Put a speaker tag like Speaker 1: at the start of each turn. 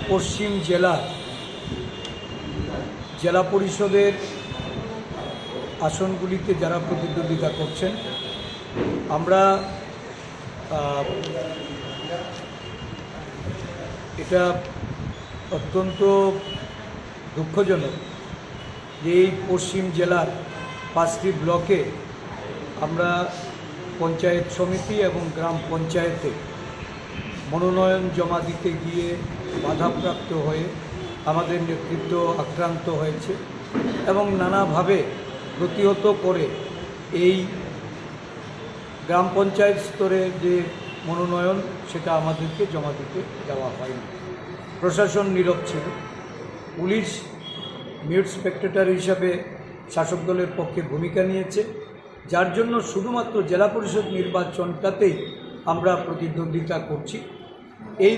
Speaker 1: পশ্চিম জেলা পরিষদের আসনগুলিতে যারা প্রতিদ্বন্দ্বিতা করছেন, আমরা এটা অত্যন্ত দুঃখজনক যে এই পশ্চিম জেলার 5টি ব্লকে আমরা পঞ্চায়েত সমিতি এবং গ্রাম পঞ্চায়েতে মনোনয়ন জমা দিতে গিয়ে বাধাপ্রাপ্ত হয়ে আমাদের নেতৃত্ব আক্রান্ত হয়েছে এবং নানাভাবে প্রতিহত করে এই গ্রাম পঞ্চায়েত স্তরে যে মনোনয়ন সেটা আমাদেরকে জমা দিতে দেওয়া হয়নি। প্রশাসন নীরব ছিল। পুলিশ মিউট স্পেক্টেটর হিসাবে শাসক দলের পক্ষে ভূমিকা নিয়েছে, যার জন্য শুধুমাত্র জেলা পরিষদ নির্বাচনটাতেই আমরা প্রতিদ্বন্দ্বিতা করছি। এই